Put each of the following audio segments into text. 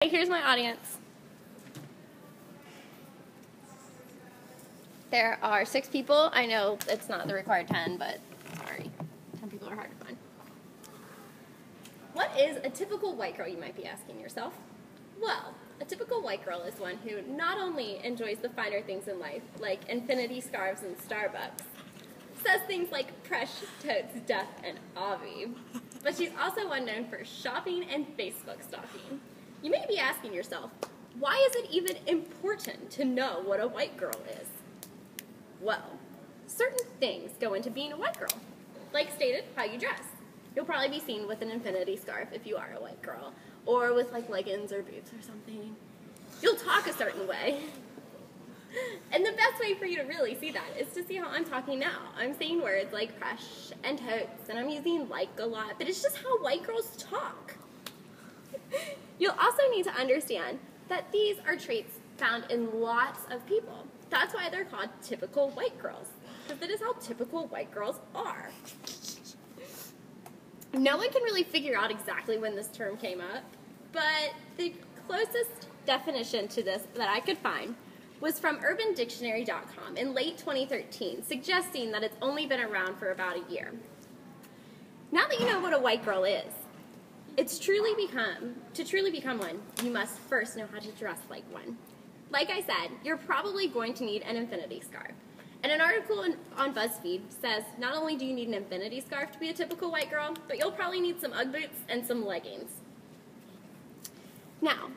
Here's my audience. There are 6 people. I know it's not the required 10, but sorry. 10 people are hard to find. What is a typical white girl, you might be asking yourself? Well, a typical white girl is one who not only enjoys the finer things in life, like infinity scarves and Starbucks, says things like Presh, Totes, Death, and Avi, but she's also one known for shopping and Facebook stalking. You may be asking yourself, why is it even important to know what a white girl is? Well, certain things go into being a white girl. Like stated, how you dress. You'll probably be seen with an infinity scarf if you are a white girl, or with like leggings or boots or something. You'll talk a certain way. And the best way for you to really see that is to see how I'm talking now. I'm saying words like Presh and Totes, and I'm using like a lot, but it's just how white girls talk. You'll also need to understand that these are traits found in lots of people. That's why they're called typical white girls, because that is how typical white girls are. No one can really figure out exactly when this term came up, but the closest definition to this that I could find was from UrbanDictionary.com in late 2013, suggesting that it's only been around for about a year. Now that you know what a white girl is, to truly become one, you must first know how to dress like one. Like I said, you're probably going to need an infinity scarf. And an article on BuzzFeed says not only do you need an infinity scarf to be a typical white girl, but you'll probably need some Ugg boots and some leggings. Now,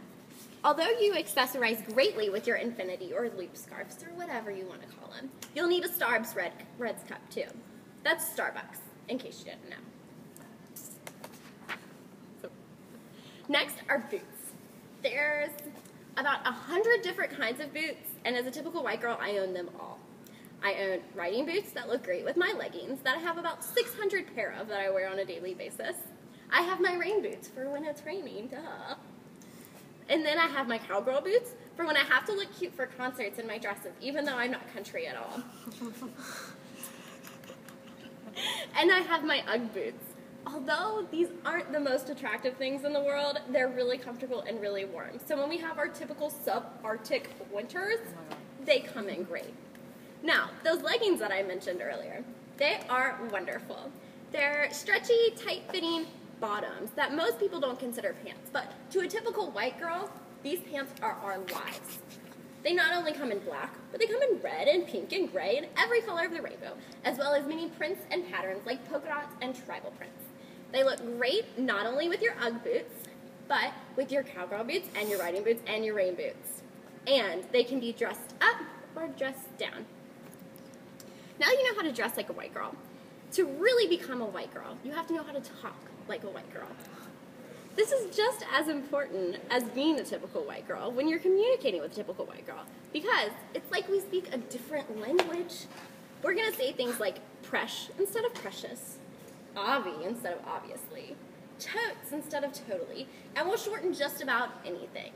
although you accessorize greatly with your infinity or loop scarves or whatever you want to call them, you'll need a Starbucks Reds cup too. That's Starbucks, in case you didn't know. Next are boots. There's about 100 different kinds of boots, and as a typical white girl, I own them all. I own riding boots that look great with my leggings that I have about 600 pair of that I wear on a daily basis. I have my rain boots for when it's raining, duh. And then I have my cowgirl boots for when I have to look cute for concerts in my dresses, even though I'm not country at all. And I have my Ugg boots. Although these aren't the most attractive things in the world, they're really comfortable and really warm. So when we have our typical sub-Arctic winters, they come in great. Now, those leggings that I mentioned earlier, they are wonderful. They're stretchy, tight-fitting bottoms that most people don't consider pants, but to a typical white girl, these pants are our lives. They not only come in black, but they come in red and pink and gray and every color of the rainbow, as well as many prints and patterns like polka dots and tribal prints. They look great not only with your Ugg boots, but with your cowgirl boots and your riding boots and your rain boots. And they can be dressed up or dressed down. Now you know how to dress like a white girl. To really become a white girl, you have to know how to talk like a white girl. This is just as important as being a typical white girl when you're communicating with a typical white girl, because it's like we speak a different language. We're going to say things like Presh instead of precious, Avi instead of obviously, Totes instead of totally, and we'll shorten just about anything.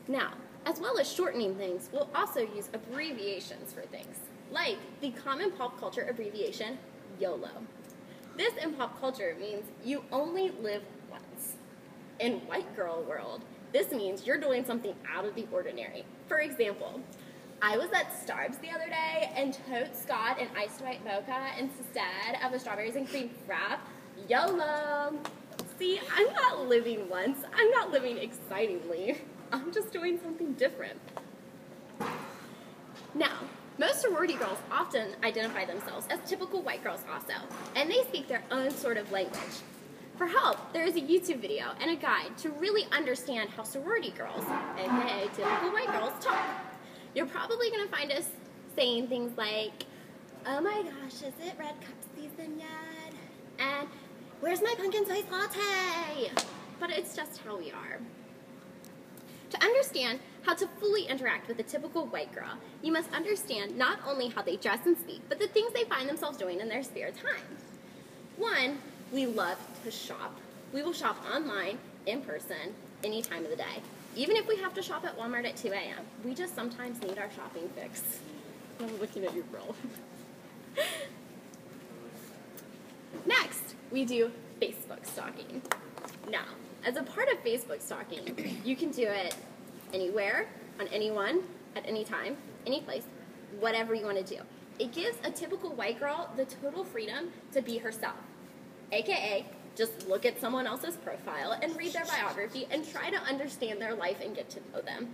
Now, as well as shortening things, we'll also use abbreviations for things, like the common pop culture abbreviation, YOLO. This in pop culture means you only live once. In white girl world, this means you're doing something out of the ordinary. For example, I was at Starbucks the other day and Totes got an iced white mocha instead of a strawberries and cream frap. YOLO! See, I'm not living once. I'm not living excitingly. I'm just doing something different. Now, most sorority girls often identify themselves as typical white girls also, and they speak their own sort of language. For help, there is a YouTube video and a guide to really understand how sorority girls, aka typical white girls, talk. You're probably going to find us saying things like, oh my gosh, is it red cup season yet? And where's my pumpkin spice latte? But it's just how we are. To understand how to fully interact with a typical white girl, you must understand not only how they dress and speak, but the things they find themselves doing in their spare time. 1, we love to shop. We will shop online, in person, any time of the day. Even if we have to shop at Walmart at 2 a.m., we just sometimes need our shopping fix. I'm looking at you, bro. Next, we do Facebook stalking. Now, as a part of Facebook stalking, you can do it anywhere, on anyone, at any time, any place, whatever you want to do. It gives a typical white girl the total freedom to be herself, aka just look at someone else's profile and read their biography and try to understand their life and get to know them.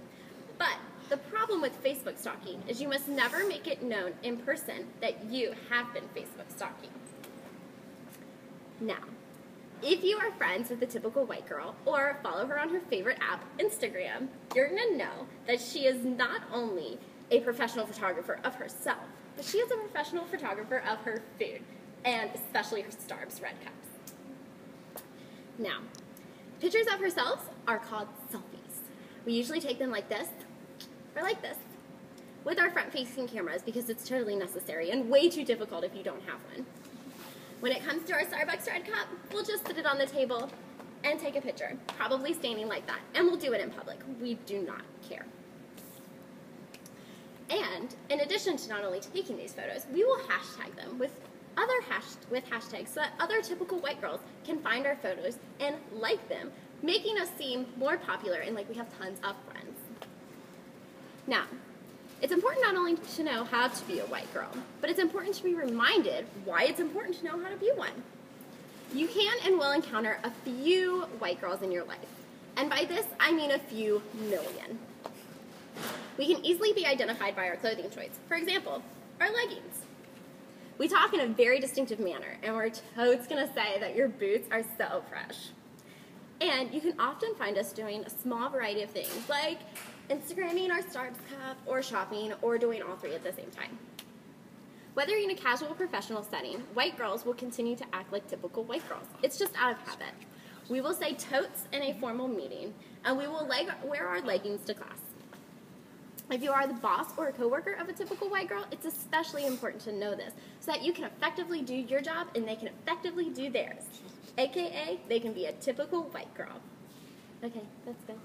But the problem with Facebook stalking is you must never make it known in person that you have been Facebook stalking. Now, if you are friends with the typical white girl or follow her on her favorite app, Instagram, you're going to know that she is not only a professional photographer of herself, but she is a professional photographer of her food, and especially her Starbucks red cups. Now, pictures of herself are called selfies. We usually take them like this, or like this, with our front-facing cameras because it's totally necessary and way too difficult if you don't have one. When it comes to our Starbucks red cup, we'll just sit it on the table and take a picture, probably standing like that, and we'll do it in public. We do not care. And in addition to not only taking these photos, we will hashtag them with hashtags so that other typical white girls can find our photos and like them, making us seem more popular and like we have tons of friends. Now, it's important not only to know how to be a white girl, but it's important to be reminded why it's important to know how to be one. You can and will encounter a few white girls in your life, and by this I mean a few million. We can easily be identified by our clothing choice. For example, our leggings. We talk in a very distinctive manner, and we're totes going to say that your boots are so fresh. And you can often find us doing a small variety of things, like Instagramming our Starbucks cup, or shopping, or doing all three at the same time. Whether you're in a casual or professional setting, white girls will continue to act like typical white girls. It's just out of habit. We will say totes in a formal meeting, and we will wear our leggings to class. If you are the boss or a coworker of a typical white girl, it's especially important to know this so that you can effectively do your job and they can effectively do theirs. AKA, they can be a typical white girl. Okay, that's good.